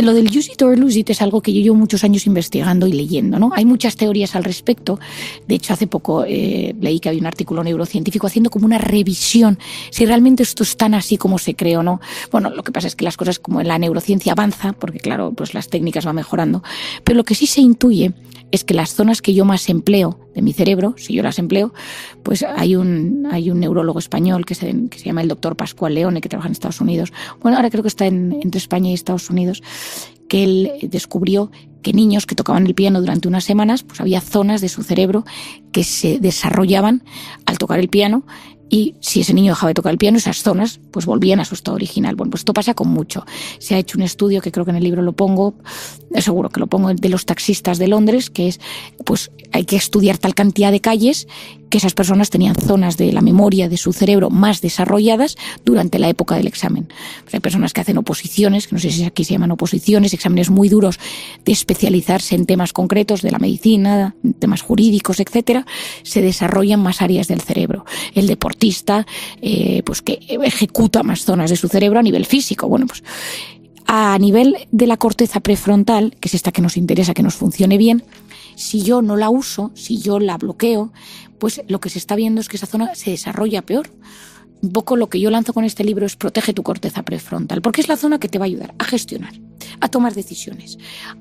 Lo del use it or lose it es algo que yo llevo muchos años investigando y leyendo, ¿no? Hay muchas teorías al respecto. De hecho, hace poco leí que había un artículo neurocientífico haciendo como una revisión si realmente esto es tan así como se cree o no. Bueno, lo que pasa es que las cosas como en la neurociencia avanza, porque claro, pues las técnicas van mejorando, pero lo que sí se intuye es que las zonas que yo más empleo de mi cerebro, si yo las empleo, pues hay un neurólogo español que se llama el doctor Pascual Leone, que trabaja en Estados Unidos. Bueno, ahora creo que está entre España y Estados Unidos, que él descubrió que niños que tocaban el piano durante unas semanas, pues había zonas de su cerebro que se desarrollaban al tocar el piano, y si ese niño dejaba de tocar el piano, esas zonas pues volvían a su estado original. Bueno, pues esto pasa con mucho. Se ha hecho un estudio, que creo que en el libro lo pongo, seguro que lo pongo, de los taxistas de Londres, que es, pues hay que estudiar tal cantidad de calles que esas personas tenían zonas de la memoria de su cerebro más desarrolladas durante la época del examen. Pues hay personas que hacen oposiciones, que no sé si aquí se llaman oposiciones, exámenes muy duros de especializarse en temas concretos de la medicina, temas jurídicos, etcétera, se desarrollan más áreas del cerebro. El deportista, pues que ejecuta más zonas de su cerebro a nivel físico. Bueno, pues a nivel de la corteza prefrontal, que es esta que nos interesa que nos funcione bien, si yo no la uso, si yo la bloqueo, pues lo que se está viendo es que esa zona se desarrolla peor. Un poco lo que yo lanzo con este libro es protege tu corteza prefrontal, porque es la zona que te va a ayudar a gestionar, a tomar decisiones,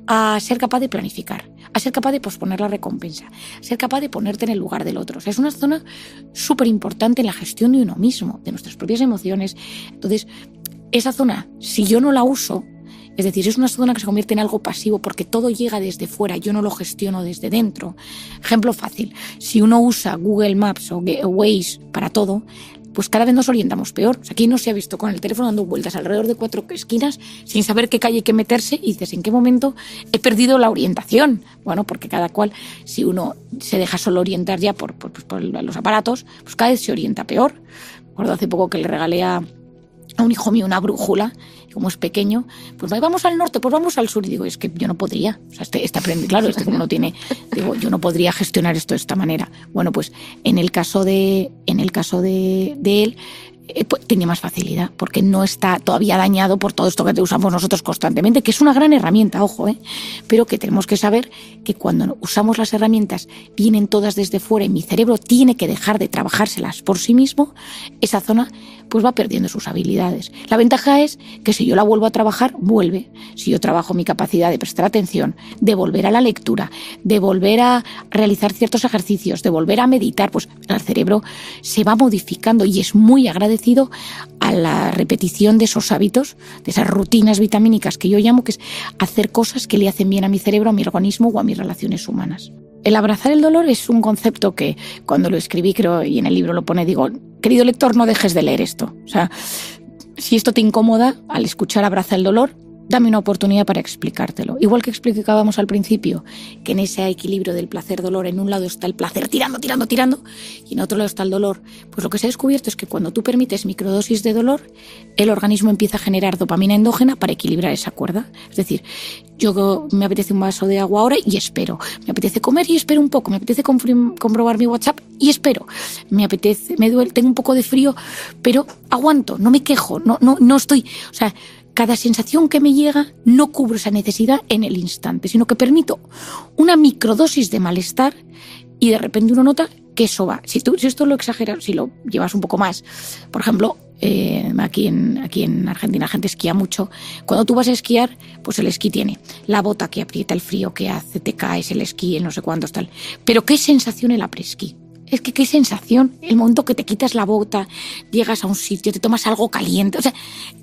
a ser capaz de planificar, a ser capaz de posponer la recompensa, a ser capaz de ponerte en el lugar del otro. O sea, es una zona súper importante en la gestión de uno mismo, de nuestras propias emociones. Entonces, esa zona, si yo no la uso, es decir, es una zona que se convierte en algo pasivo porque todo llega desde fuera, yo no lo gestiono desde dentro. Ejemplo fácil, si uno usa Google Maps o Waze para todo, pues cada vez nos orientamos peor. O sea, aquí no se ha visto con el teléfono dando vueltas alrededor de 4 esquinas sin saber qué calle hay que meterse y dices, ¿en qué momento he perdido la orientación? Bueno, porque cada cual, si uno se deja solo orientar ya por los aparatos, pues cada vez se orienta peor. Recuerdo hace poco que le regalé a un hijo mío una brújula, y como es pequeño, pues vamos al norte, pues vamos al sur, y digo, es que yo no podría, o sea, como no tiene, digo, yo no podría gestionar esto de esta manera. Bueno, pues en el caso de él, pues tiene más facilidad, porque no está todavía dañado por todo esto que usamos nosotros constantemente, que es una gran herramienta, ojo, pero que tenemos que saber que cuando usamos las herramientas vienen todas desde fuera y mi cerebro tiene que dejar de trabajárselas por sí mismo, esa zona pues va perdiendo sus habilidades. La ventaja es que si yo la vuelvo a trabajar, vuelve. Si yo trabajo mi capacidad de prestar atención, de volver a la lectura, de volver a realizar ciertos ejercicios, de volver a meditar, pues el cerebro se va modificando y es muy agradecido a la repetición de esos hábitos, de esas rutinas vitamínicas que yo llamo, que es hacer cosas que le hacen bien a mi cerebro, a mi organismo o a mis relaciones humanas. El abrazar el dolor es un concepto que cuando lo escribí, creo, y en el libro lo pone, digo, querido lector, no dejes de leer esto. O sea, si esto te incomoda, al escuchar Abraza el dolor, dame una oportunidad para explicártelo. Igual que explicábamos al principio, que en ese equilibrio del placer-dolor, en un lado está el placer tirando, y en otro lado está el dolor. Pues lo que se ha descubierto es que cuando tú permites microdosis de dolor, el organismo empieza a generar dopamina endógena para equilibrar esa cuerda. Es decir, yo me apetece un vaso de agua ahora y espero. Me apetece comer y espero un poco. Me apetece comprobar mi WhatsApp y espero. Me duele, tengo un poco de frío, pero aguanto, no me quejo, no estoy... O sea, cada sensación que me llega no cubro esa necesidad en el instante, sino que permito una microdosis de malestar y de repente uno nota que eso va. Si esto lo exageras, si lo llevas un poco más, por ejemplo, aquí en Argentina la gente esquía mucho. Cuando tú vas a esquiar, pues el esquí tiene la bota que aprieta, el frío que hace, te caes, el esquí, el no sé cuántos, tal. Pero qué sensación el apresquí. Es que qué sensación, el momento que te quitas la bota, llegas a un sitio, te tomas algo caliente, o sea,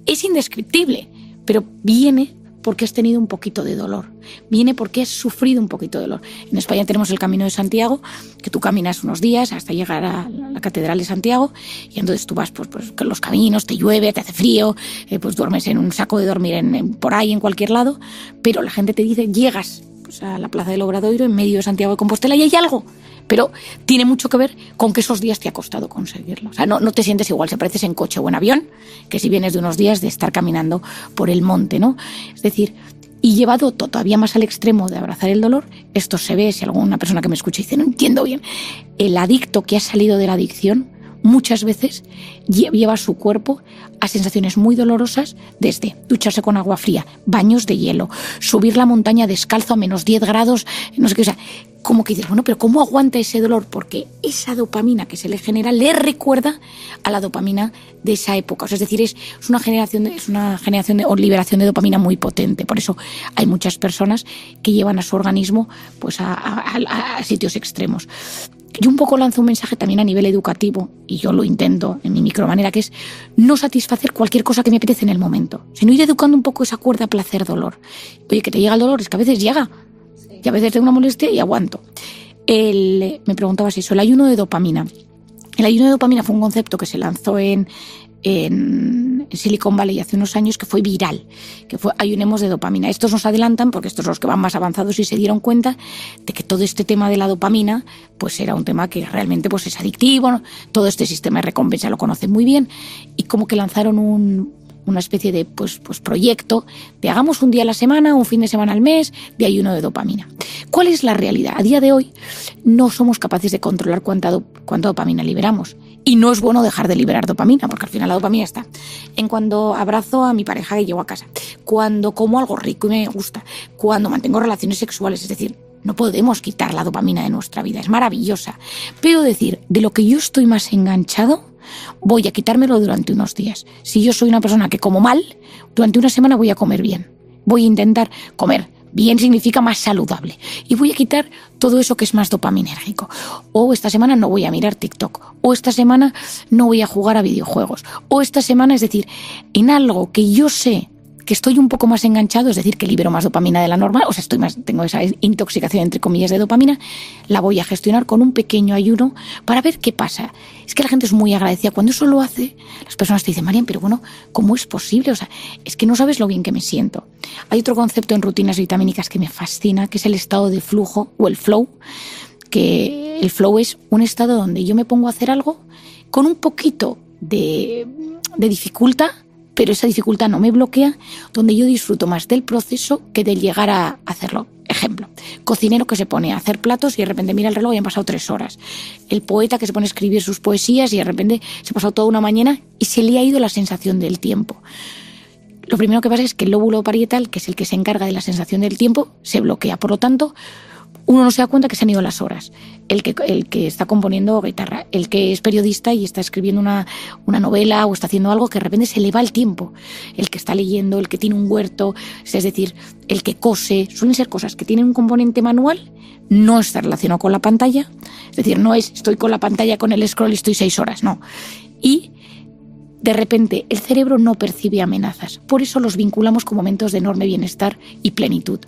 es indescriptible, pero viene porque has tenido un poquito de dolor, viene porque has sufrido un poquito de dolor. En España tenemos el Camino de Santiago, que tú caminas unos días hasta llegar a la Catedral de Santiago, y entonces tú vas pues con los caminos, te llueve, te hace frío, pues duermes en un saco de dormir por ahí, en cualquier lado, pero la gente te dice, llegas pues, a la Plaza del Obradoiro, en medio de Santiago de Compostela, y hay algo. Pero tiene mucho que ver con que esos días te ha costado conseguirlo. O sea, no te sientes igual si apareces en coche o en avión que si vienes de unos días de estar caminando por el monte, ¿no? Es decir, y llevado todavía más al extremo de abrazar el dolor, esto se ve, si alguna persona que me escucha dice, no entiendo bien, el adicto que ha salido de la adicción muchas veces lleva su cuerpo a sensaciones muy dolorosas, desde ducharse con agua fría, baños de hielo, subir la montaña descalzo a menos 10 grados, no sé qué, o sea, como que dices, bueno, pero ¿cómo aguanta ese dolor? Porque esa dopamina que se le genera le recuerda a la dopamina de esa época. O sea, es decir, es una generación o liberación de dopamina muy potente. Por eso hay muchas personas que llevan a su organismo pues a sitios extremos. Yo un poco lanzo un mensaje también a nivel educativo, y yo lo intento en mi micromanera, que es no satisfacer cualquier cosa que me apetece en el momento, sino ir educando un poco esa cuerda placer-dolor. Oye, que te llega el dolor, es que a veces llega, y a veces tengo una molestia y aguanto. Me preguntabas eso, el ayuno de dopamina. El ayuno de dopamina fue un concepto que se lanzó en Silicon Valley hace unos años, que fue viral, que fue ayunemos de dopamina. Estos nos adelantan porque estos son los que van más avanzados y se dieron cuenta de que todo este tema de la dopamina pues era un tema que realmente pues es adictivo, ¿no? Todo este sistema de recompensa lo conocen muy bien, y como que lanzaron una especie de pues proyecto de hagamos un día a la semana, un fin de semana al mes de ayuno de dopamina. ¿Cuál es la realidad? A día de hoy no somos capaces de controlar cuánta dopamina liberamos. Y no es bueno dejar de liberar dopamina, porque al final la dopamina está en cuando abrazo a mi pareja y llego a casa, cuando como algo rico y me gusta, cuando mantengo relaciones sexuales. Es decir, no podemos quitar la dopamina de nuestra vida, es maravillosa. Pero decir, de lo que yo estoy más enganchado, voy a quitármelo durante unos días. Si yo soy una persona que como mal, durante una semana voy a comer bien. Voy a intentar comer bien, significa más saludable. Y voy a quitar todo eso que es más dopaminérgico. O esta semana no voy a mirar TikTok. O esta semana no voy a jugar a videojuegos. O esta semana, es decir, en algo que yo sé que estoy un poco más enganchado, es decir, que libero más dopamina de la normal, o sea, tengo esa intoxicación entre comillas de dopamina, la voy a gestionar con un pequeño ayuno para ver qué pasa. Es que la gente es muy agradecida. Cuando eso lo hace, las personas te dicen, Marian, pero bueno, ¿cómo es posible? O sea, es que no sabes lo bien que me siento. Hay otro concepto en rutinas vitamínicas que me fascina, que es el estado de flujo o el flow, que el flow es un estado donde yo me pongo a hacer algo con un poquito de dificultad, pero esa dificultad no me bloquea, donde yo disfruto más del proceso que del llegar a hacerlo. ejemplo, cocinero que se pone a hacer platos y de repente mira el reloj y han pasado 3 horas. El poeta que se pone a escribir sus poesías y de repente se ha pasado toda una mañana y se le ha ido la sensación del tiempo. Lo primero que pasa es que el lóbulo parietal, que es el que se encarga de la sensación del tiempo, se bloquea. Por lo tanto, uno no se da cuenta que se han ido las horas. El que está componiendo guitarra, el que es periodista y está escribiendo una novela o está haciendo algo que de repente se le va el tiempo. El que está leyendo, el que tiene un huerto, es decir, el que cose, suelen ser cosas que tienen un componente manual, no está relacionado con la pantalla. Es decir, no es estoy con la pantalla, con el scroll y estoy 6 horas, no. Y de repente el cerebro no percibe amenazas. Por eso los vinculamos con momentos de enorme bienestar y plenitud.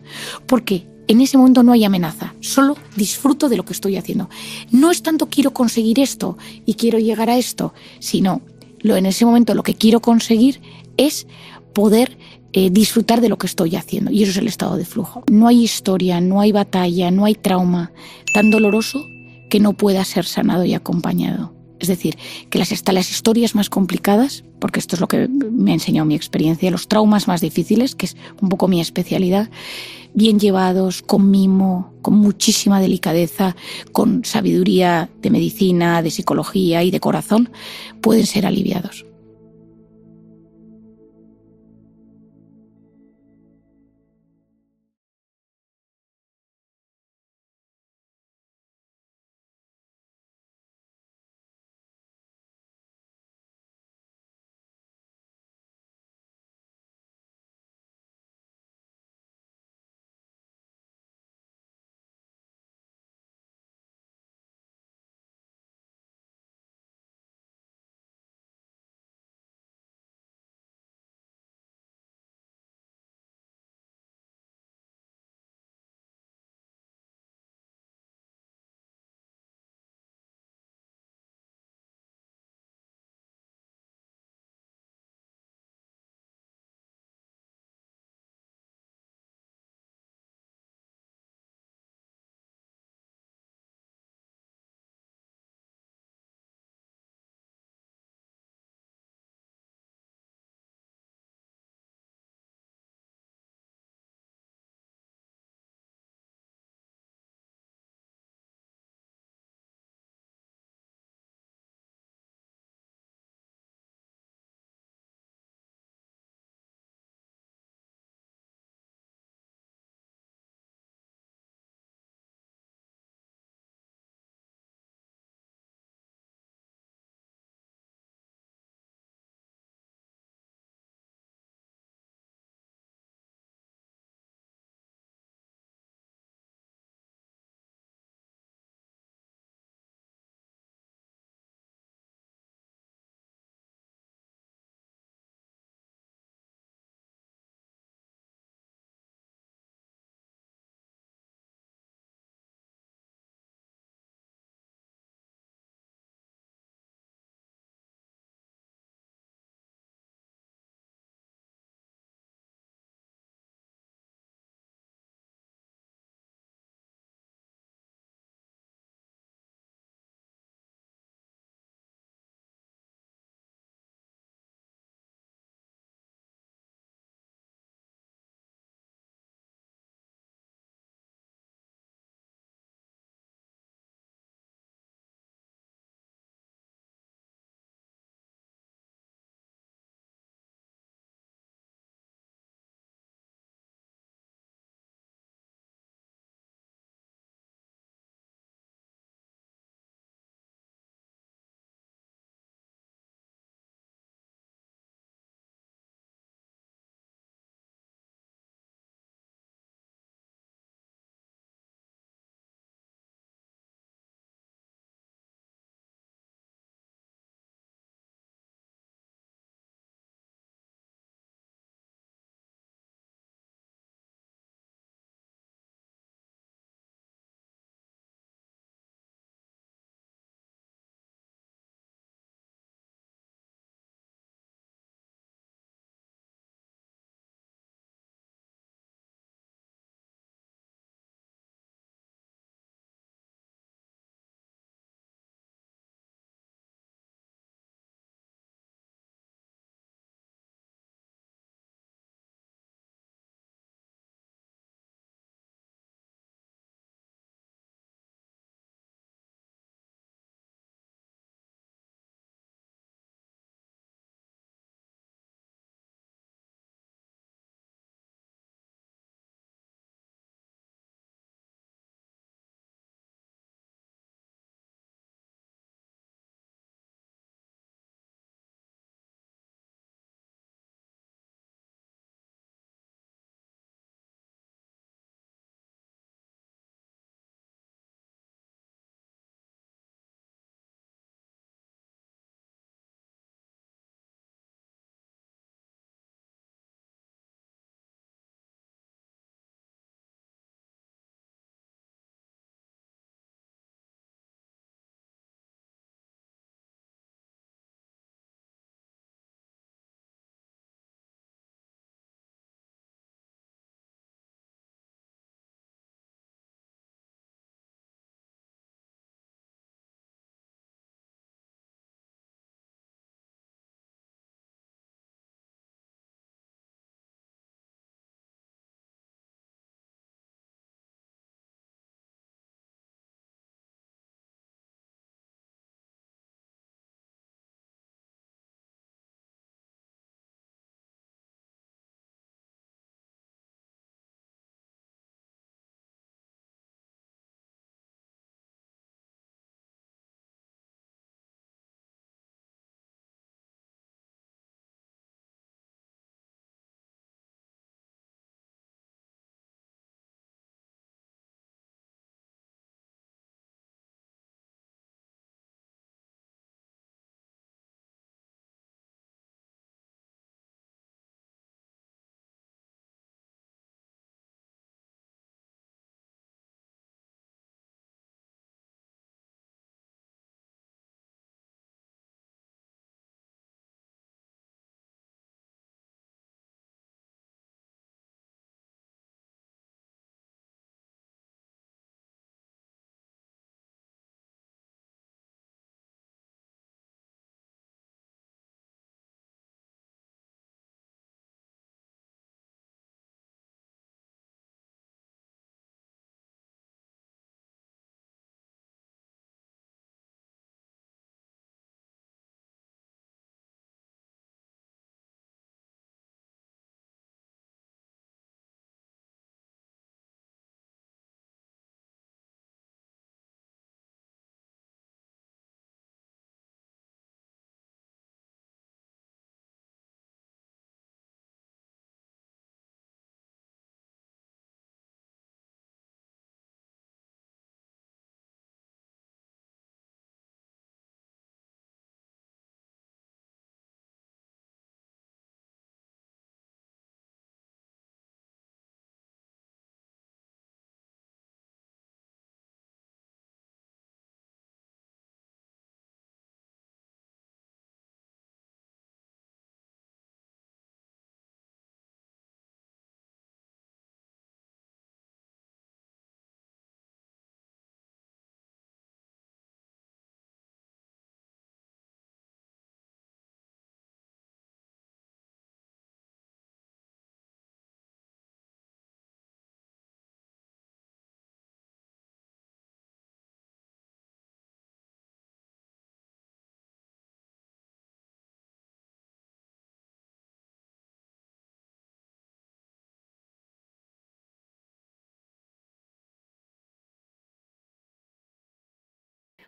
Porque en ese momento no hay amenaza, solo disfruto de lo que estoy haciendo. No es tanto quiero conseguir esto y quiero llegar a esto, sino en ese momento lo que quiero conseguir es poder disfrutar de lo que estoy haciendo. Y eso es el estado de flujo. No hay historia, no hay batalla, no hay trauma tan doloroso que no pueda ser sanado y acompañado. Es decir, que las historias más complicadas, porque esto es lo que me ha enseñado mi experiencia, los traumas más difíciles, que es un poco mi especialidad, bien llevados, con mimo, con muchísima delicadeza, con sabiduría de medicina, de psicología y de corazón, pueden ser aliviados.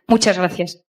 Muchas gracias.